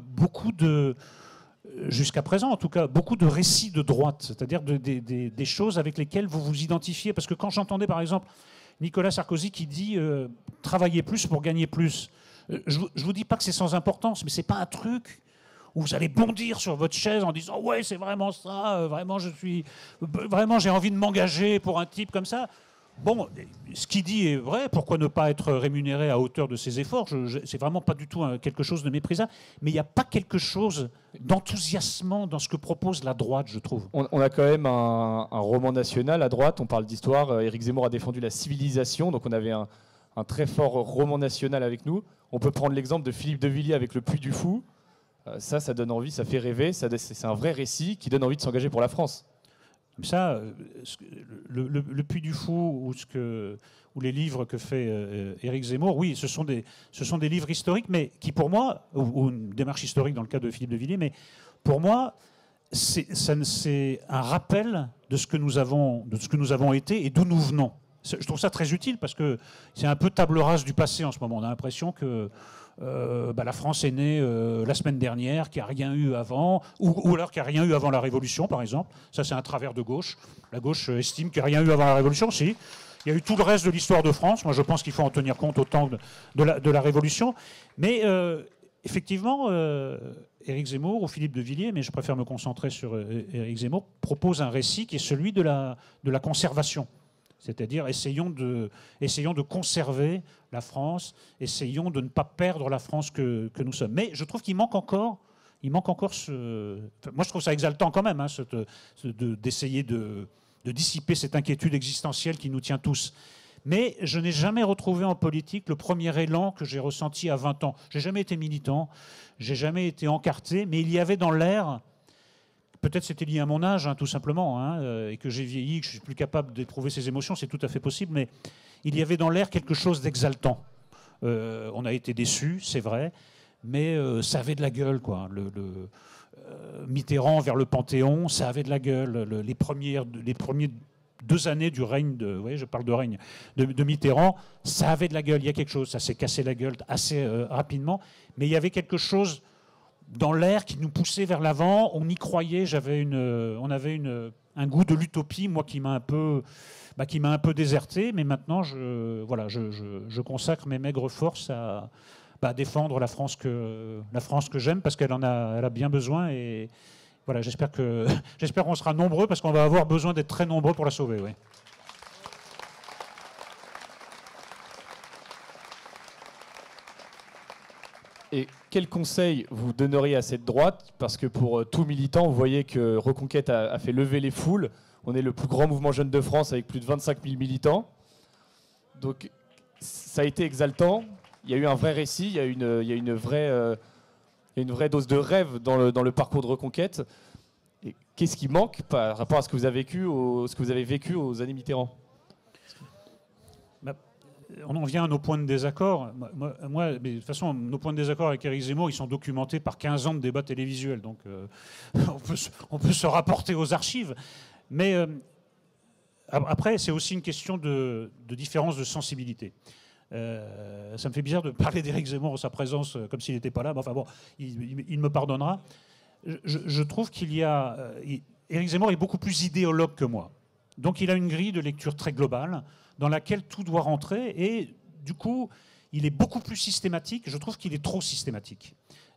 jusqu'à présent en tout cas, beaucoup de récits de droite, c'est-à-dire des choses avec lesquelles vous vous identifiez. Parce que quand j'entendais par exemple Nicolas Sarkozy qui dit « travailler plus pour gagner plus », je ne vous dis pas que c'est sans importance, mais ce n'est pas un truc où vous allez bondir sur votre chaise en disant « ouais, c'est vraiment ça, vraiment j'ai envie de m'engager pour un type comme ça ». Bon, ce qu'il dit est vrai, pourquoi ne pas être rémunéré à hauteur de ses efforts? C'est vraiment pas du tout quelque chose de méprisable, mais il n'y a pas quelque chose d'enthousiasmant dans ce que propose la droite, je trouve. On a quand même un roman national à droite, on parle d'histoire, Éric Zemmour a défendu la civilisation, donc on avait un très fort roman national avec nous. On peut prendre l'exemple de Philippe de Villiers avec Le Puy du Fou. Ça donne envie, ça fait rêver, c'est un vrai récit qui donne envie de s'engager pour la France. Ça, le Puy du Fou ou les livres que fait Éric Zemmour, oui, ce sont des livres historiques, mais qui pour moi, ou une démarche historique dans le cas de Philippe de Villiers, mais pour moi, c'est un rappel de ce que nous avons été et d'où nous venons. Je trouve ça très utile parce que c'est un peu table rase du passé en ce moment. On a l'impression que la France est née la semaine dernière, qu'il n'y a rien eu avant, ou alors qu'il n'y a rien eu avant la Révolution, par exemple. Ça, c'est un travers de gauche. La gauche estime qu'il n'y a rien eu avant la Révolution, si. Il y a eu tout le reste de l'histoire de France. Moi, je pense qu'il faut en tenir compte autant de la Révolution. Mais effectivement, Éric Zemmour ou Philippe de Villiers, mais je préfère me concentrer sur Éric Zemmour, propose un récit qui est celui de la conservation. C'est-à-dire, essayons de conserver la France, essayons de ne pas perdre la France que nous sommes. Mais je trouve qu'il manque encore ce... Enfin, moi, je trouve ça exaltant quand même, hein, d'essayer de dissiper cette inquiétude existentielle qui nous tient tous. Mais je n'ai jamais retrouvé en politique le premier élan que j'ai ressenti à 20 ans. Je n'ai jamais été militant, j'ai jamais été encarté, mais il y avait dans l'air... Peut-être c'était lié à mon âge, hein, tout simplement, hein, et que j'ai vieilli, que je suis plus capable d'éprouver ces émotions, c'est tout à fait possible, mais il y avait dans l'air quelque chose d'exaltant. On a été déçus, c'est vrai, mais ça avait de la gueule, quoi. Mitterrand vers le Panthéon, ça avait de la gueule. Les premières 2 années du règne je parle de règne de Mitterrand, ça avait de la gueule. Il y a quelque chose, ça s'est cassé la gueule assez rapidement, mais il y avait quelque chose dans l'air qui nous poussait vers l'avant, on y croyait, on avait un goût de l'utopie, moi qui m'a un peu déserté, mais maintenant je consacre mes maigres forces à défendre la France que j'aime parce qu'elle elle a bien besoin et voilà, j'espère qu'on sera nombreux parce qu'on va avoir besoin d'être très nombreux pour la sauver. Oui. Et quel conseil vous donneriez à cette droite? Parce que pour tout militant, vous voyez que Reconquête a fait lever les foules. On est le plus grand mouvement jeune de France avec plus de 25 000 militants. Donc ça a été exaltant. Il y a eu un vrai récit, il y a une vraie dose de rêve dans le parcours de Reconquête. Et qu'est-ce qui manque par rapport à ce que vous avez vécu aux années Mitterrand? On en vient à nos points de désaccord. Moi, mais de toute façon, nos points de désaccord avec Éric Zemmour, ils sont documentés par 15 ans de débats télévisuels. Donc, on peut se rapporter aux archives. Mais après, c'est aussi une question de différence de sensibilité. Ça me fait bizarre de parler d'Éric Zemmour en sa présence comme s'il n'était pas là. Mais enfin bon, il me pardonnera. Je trouve qu'il y a... Éric Zemmour est beaucoup plus idéologue que moi. Donc, il a une grille de lecture très globale dans laquelle tout doit rentrer et du coup, il est beaucoup plus systématique. Je trouve qu'il est trop systématique.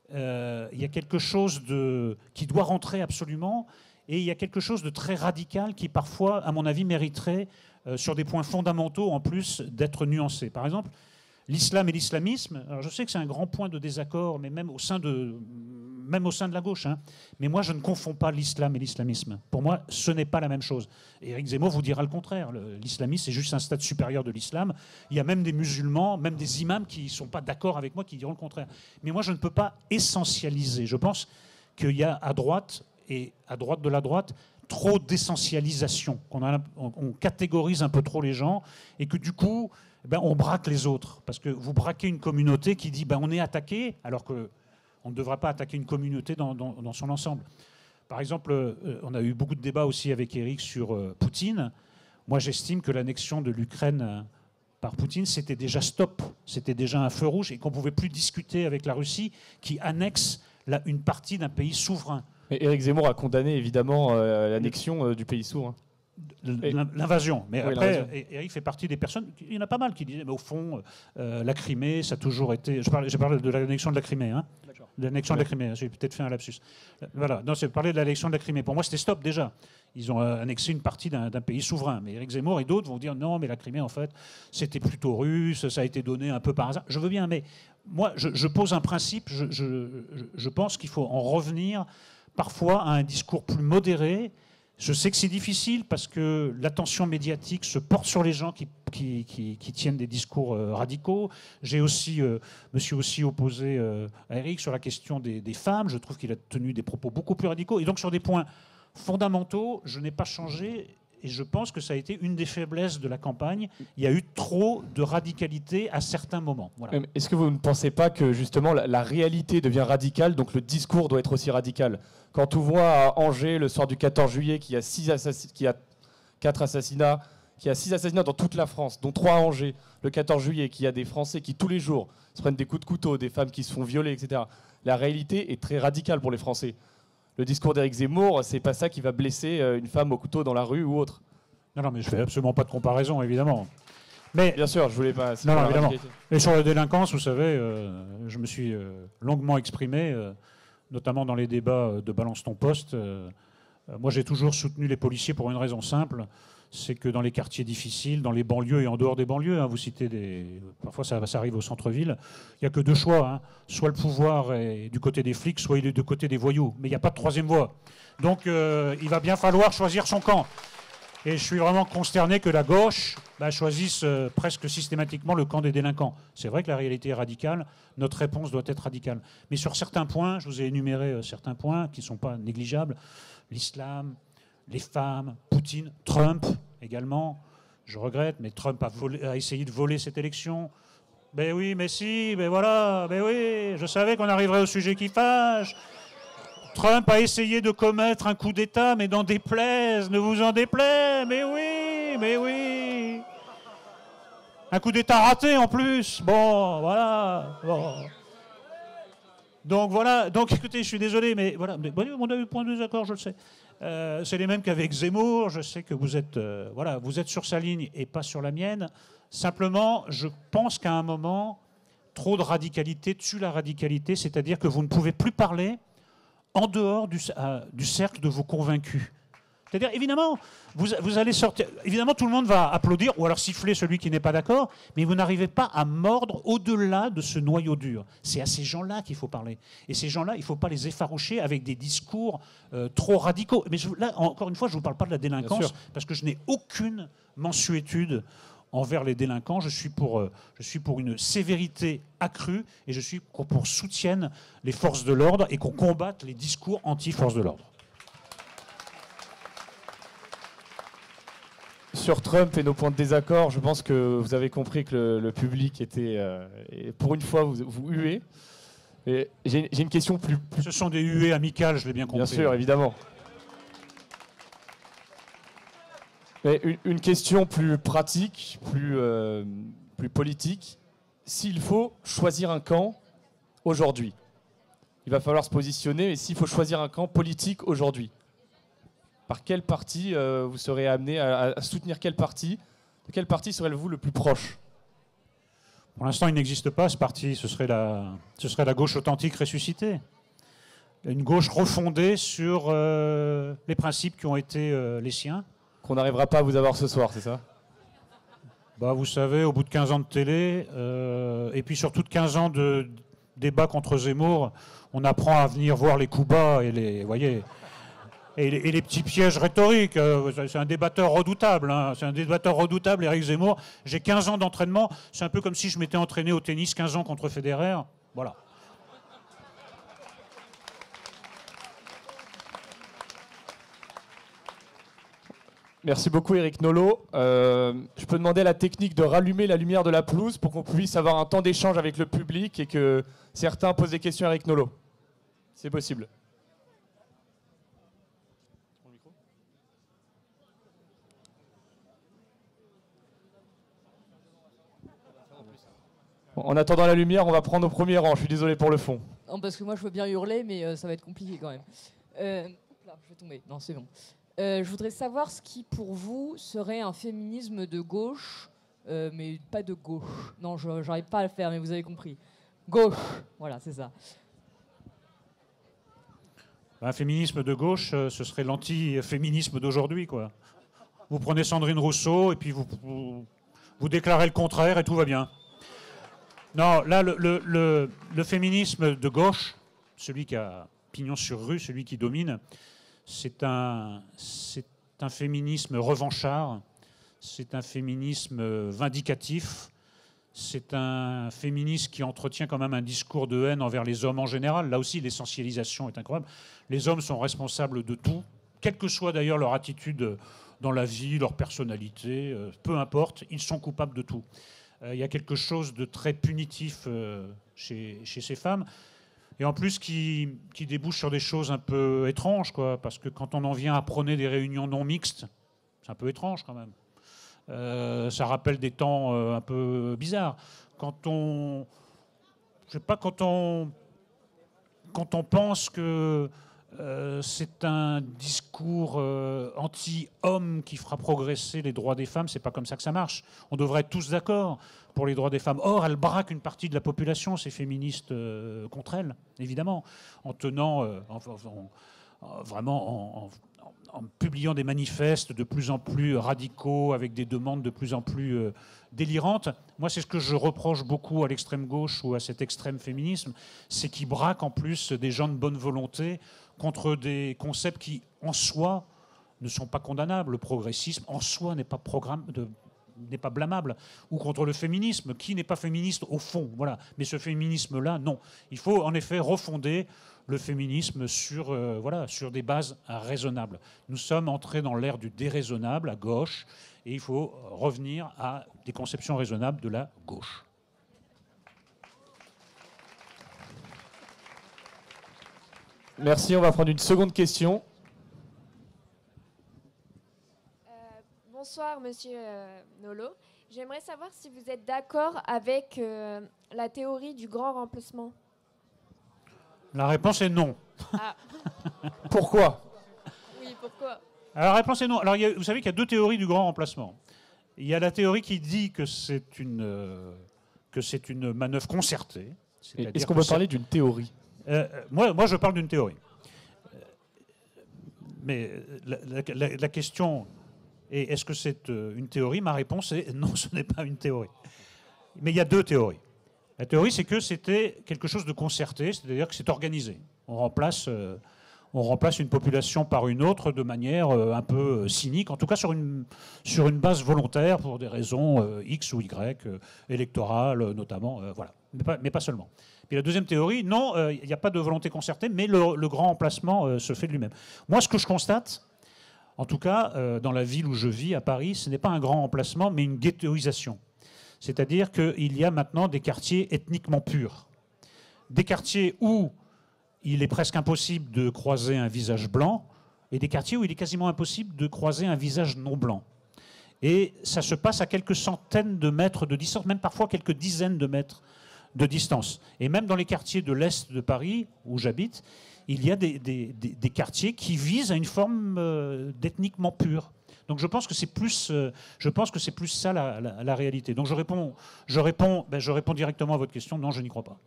Il y a quelque chose qui doit rentrer absolument et il y a quelque chose de très radical qui parfois, à mon avis, mériterait, sur des points fondamentaux en plus, d'être nuancé. Par exemple, l'islam et l'islamisme, alors je sais que c'est un grand point de désaccord, mais même au sein de la gauche. Hein. Mais moi, je ne confonds pas l'islam et l'islamisme. Pour moi, ce n'est pas la même chose. Et Éric Zemmour vous dira le contraire. L'islamisme, c'est juste un stade supérieur de l'islam. Il y a même des musulmans, même des imams qui ne sont pas d'accord avec moi, qui diront le contraire. Mais moi, je ne peux pas essentialiser. Je pense qu'il y a à droite, et à droite de la droite, trop d'essentialisation. On catégorise un peu trop les gens, et que du coup, on braque les autres. Parce que vous braquez une communauté qui dit on est attaqué, alors que on ne devrait pas attaquer une communauté dans son ensemble. Par exemple, on a eu beaucoup de débats aussi avec Éric sur Poutine. Moi, j'estime que l'annexion de l'Ukraine par Poutine, c'était déjà stop. C'était déjà un feu rouge et qu'on ne pouvait plus discuter avec la Russie qui annexe une partie d'un pays souverain. Mais Éric Zemmour a condamné évidemment l'annexion du pays souverain. L'invasion. Mais oui, après, Éric fait partie des personnes... Il y en a pas mal qui disaient, mais au fond, la Crimée, ça a toujours été... J'ai parlé de l'annexion de la Crimée. Hein. De l'annexion de la Crimée. J'ai peut-être fait un lapsus. Voilà. Non, c'est parler de l'annexion de la Crimée. Pour moi, c'était stop déjà. Ils ont annexé une partie d'un pays souverain. Mais Éric Zemmour et d'autres vont dire, non, mais la Crimée, en fait, c'était plutôt russe, ça a été donné un peu par hasard. Je veux bien, mais moi, je pose un principe. Je pense qu'il faut en revenir parfois à un discours plus modéré. Je sais que c'est difficile parce que l'attention médiatique se porte sur les gens qui tiennent des discours radicaux. Me suis aussi opposé à Éric sur la question des femmes. Je trouve qu'il a tenu des propos beaucoup plus radicaux. Et donc sur des points fondamentaux, je n'ai pas changé. Et je pense que ça a été une des faiblesses de la campagne. Il y a eu trop de radicalité à certains moments. Voilà. Est-ce que vous ne pensez pas que justement la réalité devient radicale, donc le discours doit être aussi radical? Quand on voit à Angers, le soir du 14 juillet, qu'il y a 4 assassinats, qu'il y a 6 assassinats dans toute la France, dont 3 à Angers, le 14 juillet, qu'il y a des Français qui tous les jours se prennent des coups de couteau, des femmes qui se font violer, etc. La réalité est très radicale pour les Français. Le discours d'Éric Zemmour, c'est pas ça qui va blesser une femme au couteau dans la rue ou autre. Non, mais je fais absolument pas de comparaison, évidemment. Mais bien sûr, je voulais pas. Non, évidemment. Et sur la délinquance, vous savez, je me suis longuement exprimé, notamment dans les débats de Balance ton poste. Moi, j'ai toujours soutenu les policiers pour une raison simple, c'est que dans les quartiers difficiles, dans les banlieues et en dehors des banlieues, vous citez parfois ça arrive au centre-ville, il n'y a que 2 choix. Soit le pouvoir est du côté des flics, soit il est du côté des voyous. Mais il n'y a pas de 3e voie. Donc il va bien falloir choisir son camp. Et je suis vraiment consterné que la gauche choisisse presque systématiquement le camp des délinquants. C'est vrai que la réalité est radicale, notre réponse doit être radicale. Mais sur certains points, je vous ai énuméré certains points qui ne sont pas négligeables, l'islam, les femmes, Poutine, Trump également, je regrette, mais Trump a essayé de voler cette élection. Ben oui, mais si, ben voilà, ben oui, je savais qu'on arriverait au sujet qui fâche. Trump a essayé de commettre un coup d'État, mais n'en déplaise, ne vous en déplaise, mais oui, mais oui. Un coup d'État raté en plus, bon, voilà, bon. Donc voilà, donc écoutez, je suis désolé, mais voilà, on a eu point de désaccord, je le sais. C'est les mêmes qu'avec Zemmour, je sais que vous êtes sur sa ligne et pas sur la mienne. Simplement, je pense qu'à un moment, trop de radicalité tue la radicalité, c'est-à-dire que vous ne pouvez plus parler en dehors du cercle de vos convaincus. C'est-à-dire, évidemment, vous allez sortir... Évidemment, tout le monde va applaudir, ou alors siffler celui qui n'est pas d'accord, mais vous n'arrivez pas à mordre au-delà de ce noyau dur. C'est à ces gens-là qu'il faut parler. Et ces gens-là, il ne faut pas les effaroucher avec des discours trop radicaux. Mais là, encore une fois, je ne vous parle pas de la délinquance, parce que je n'ai aucune mansuétude envers les délinquants. Je suis pour une sévérité accrue, et je suis pour soutienne les forces de l'ordre et qu'on combatte les discours anti-forces de l'ordre. Sur Trump et nos points de désaccord, je pense que vous avez compris que le public était, pour une fois, vous huez. J'ai une question plus... Ce sont des huées amicales, je l'ai bien compris. Bien sûr, évidemment. Mais une question plus pratique, plus politique. S'il faut choisir un camp aujourd'hui, il va falloir se positionner, et s'il faut choisir un camp politique aujourd'hui, par quel parti vous serez amené à soutenir quel parti? De quel parti serez-vous le plus proche? Pour l'instant, il n'existe pas ce parti. Ce serait la gauche authentique ressuscitée. Une gauche refondée sur les principes qui ont été les siens. Qu'on n'arrivera pas à vous avoir ce soir, c'est ça? Vous savez, au bout de 15 ans de télé, et puis surtout de 15 ans de débat contre Zemmour, on apprend à venir voir les coups bas et les petits pièges rhétoriques. C'est un débatteur redoutable. C'est un débatteur redoutable, Éric Zemmour. J'ai 15 ans d'entraînement. C'est un peu comme si je m'étais entraîné au tennis 15 ans contre Federer. Voilà. Merci beaucoup, Éric Nolot. Je peux demander à la technique de rallumer la lumière de la pelouse pour qu'on puisse avoir un temps d'échange avec le public et que certains posent des questions à Éric Nolot. C'est possible. En attendant la lumière, on va prendre au premier rang. Je suis désolé pour le fond. Non, parce que moi, je veux bien hurler, mais ça va être compliqué quand même. Là, je vais tomber. Non, c'est bon. Je voudrais savoir ce qui, pour vous, serait un féminisme de gauche, mais pas de gauche. Non, j'arrive pas à le faire, mais vous avez compris. Gauche, voilà, c'est ça. Un féminisme de gauche, ce serait l'anti-féminisme d'aujourd'hui, quoi. Vous prenez Sandrine Rousseau et puis vous déclarez le contraire et tout va bien. Non, là, le féminisme de gauche, celui qui a pignon sur rue, celui qui domine, c'est un féminisme revanchard, c'est un féminisme vindicatif, c'est un féminisme qui entretient quand même un discours de haine envers les hommes en général. Là aussi, l'essentialisation est incroyable. Les hommes sont responsables de tout, quelle que soit d'ailleurs leur attitude dans la vie, leur personnalité, peu importe, ils sont coupables de tout. Il y a quelque chose de très punitif chez ces femmes, et en plus qui débouche sur des choses un peu étranges, quoi, parce que quand on en vient à prôner des réunions non mixtes, c'est un peu étrange quand même. Ça rappelle des temps un peu bizarres. Quand on pense que c'est un discours anti-homme qui fera progresser les droits des femmes, c'est pas comme ça que ça marche. On devrait être tous d'accord pour les droits des femmes. Or, elles braquent une partie de la population, ces féministes, contre elles, évidemment, en tenant, vraiment en publiant des manifestes de plus en plus radicaux, avec des demandes de plus en plus délirantes. Moi, c'est ce que je reproche beaucoup à l'extrême gauche ou à cet extrême féminisme, c'est qu'ils braquent en plus des gens de bonne volonté contre des concepts qui, en soi, ne sont pas condamnables. Le progressisme, en soi, n'est pas blâmable. Ou contre le féminisme, qui n'est pas féministe au fond. Voilà. Mais ce féminisme-là, non. Il faut en effet refonder le féminisme sur des bases raisonnables. Nous sommes entrés dans l'ère du déraisonnable à gauche, et il faut revenir à des conceptions raisonnables de la gauche. Merci, on va prendre une seconde question. Bonsoir, monsieur Nolot. J'aimerais savoir si vous êtes d'accord avec la théorie du grand remplacement. La réponse est non. Ah. Pourquoi? Oui, pourquoi? Alors, la réponse est non. Alors, vous savez qu'il y a deux théories du grand remplacement. Il y a la théorie qui dit que c'est une manœuvre concertée. Est-ce qu'on peut parler d'une théorie? Moi, je parle d'une théorie. Mais la question est, est-ce que c'est une théorie? Ma réponse est non, ce n'est pas une théorie. Mais il y a deux théories. La théorie, c'est que c'était quelque chose de concerté, c'est-à-dire que c'est organisé. On remplace une population par une autre de manière un peu cynique, en tout cas sur une base volontaire pour des raisons X ou Y, électorales notamment, voilà. Mais pas seulement. Puis la deuxième théorie, non, il n'y a pas de volonté concertée, mais le grand remplacement se fait de lui-même. Moi, ce que je constate, en tout cas dans la ville où je vis, à Paris, ce n'est pas un grand remplacement, mais une ghettoisation. C'est-à-dire qu'il y a maintenant des quartiers ethniquement purs. Des quartiers où il est presque impossible de croiser un visage blanc, et des quartiers où il est quasiment impossible de croiser un visage non blanc. Et ça se passe à quelques centaines de mètres de distance, même parfois quelques dizaines de mètres de distance. Et même dans les quartiers de l'Est de Paris, où j'habite, il y a des quartiers qui visent à une forme d'ethniquement pur. Donc je pense que c'est plus ça la réalité. Donc je réponds directement à votre question. Non, je n'y crois pas.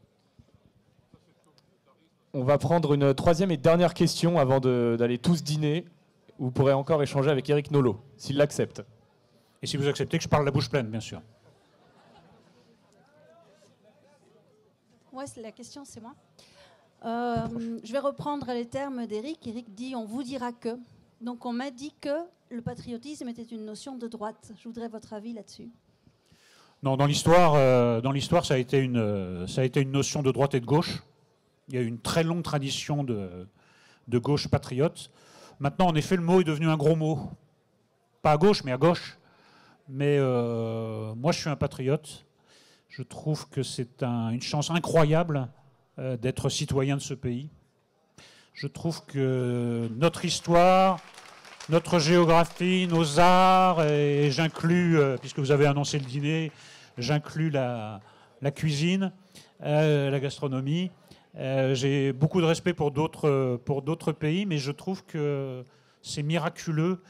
On va prendre une troisième et dernière question avant d'aller tous dîner. Vous pourrez encore échanger avec Éric Nolot, s'il l'accepte. Et si vous acceptez que je parle la bouche pleine, bien sûr. Ouais, la question, c'est moi. Je vais reprendre les termes d'Éric. Éric dit « on vous dira que ». Donc on m'a dit que le patriotisme était une notion de droite. Je voudrais votre avis là-dessus. Non, dans l'histoire, ça a été une notion de droite et de gauche. Il y a eu une très longue tradition de gauche patriote. Maintenant, en effet, le mot est devenu un gros mot. Pas à gauche, mais à gauche. Mais moi, je suis un patriote. Je trouve que c'est une chance incroyable d'être citoyen de ce pays. Je trouve que notre histoire, notre géographie, nos arts, et j'inclus, puisque vous avez annoncé le dîner, j'inclus la cuisine, la gastronomie. J'ai beaucoup de respect pour d'autres pays, mais je trouve que c'est miraculeux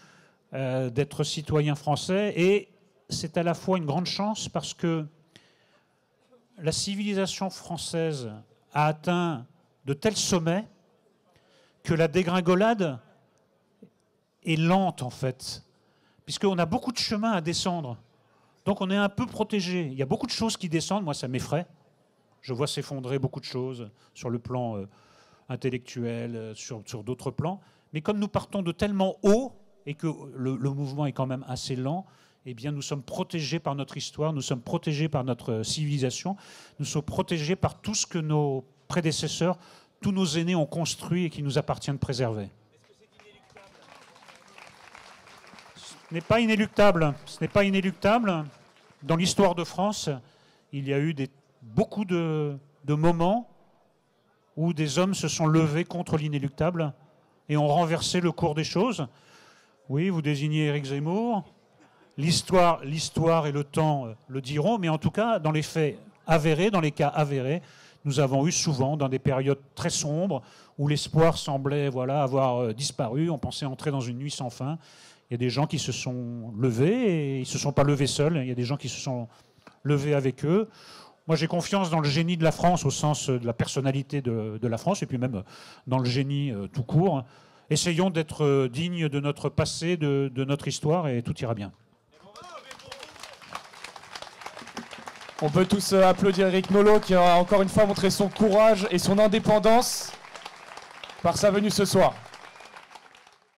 d'être citoyen français. Et c'est à la fois une grande chance parce que la civilisation française a atteint de tels sommets que la dégringolade est lente, en fait, puisqu'on a beaucoup de chemins à descendre. Donc on est un peu protégé. Il y a beaucoup de choses qui descendent. Moi, ça m'effraie. Je vois s'effondrer beaucoup de choses sur le plan intellectuel, sur d'autres plans. Mais comme nous partons de tellement haut et que le mouvement est quand même assez lent, eh bien, nous sommes protégés par notre histoire, nous sommes protégés par notre civilisation, nous sommes protégés par tout ce que nos prédécesseurs, tous nos aînés ont construit et qui nous appartient de préserver. n'est pas inéluctable. Ce n'est pas inéluctable. Dans l'histoire de France, il y a eu beaucoup de moments où des hommes se sont levés contre l'inéluctable et ont renversé le cours des choses. Oui, vous désignez Éric Zemmour. L'histoire et le temps le diront, mais en tout cas, dans les faits avérés, dans les cas avérés, nous avons eu souvent, dans des périodes très sombres, où l'espoir semblait avoir disparu, on pensait entrer dans une nuit sans fin. Il y a des gens qui se sont levés, et ils ne se sont pas levés seuls, il y a des gens qui se sont levés avec eux. Moi, j'ai confiance dans le génie de la France, au sens de la personnalité de la France, et puis même dans le génie tout court. Essayons d'être dignes de notre passé, de notre histoire, et tout ira bien. On peut tous applaudir Éric Nolot qui a encore une fois montré son courage et son indépendance par sa venue ce soir.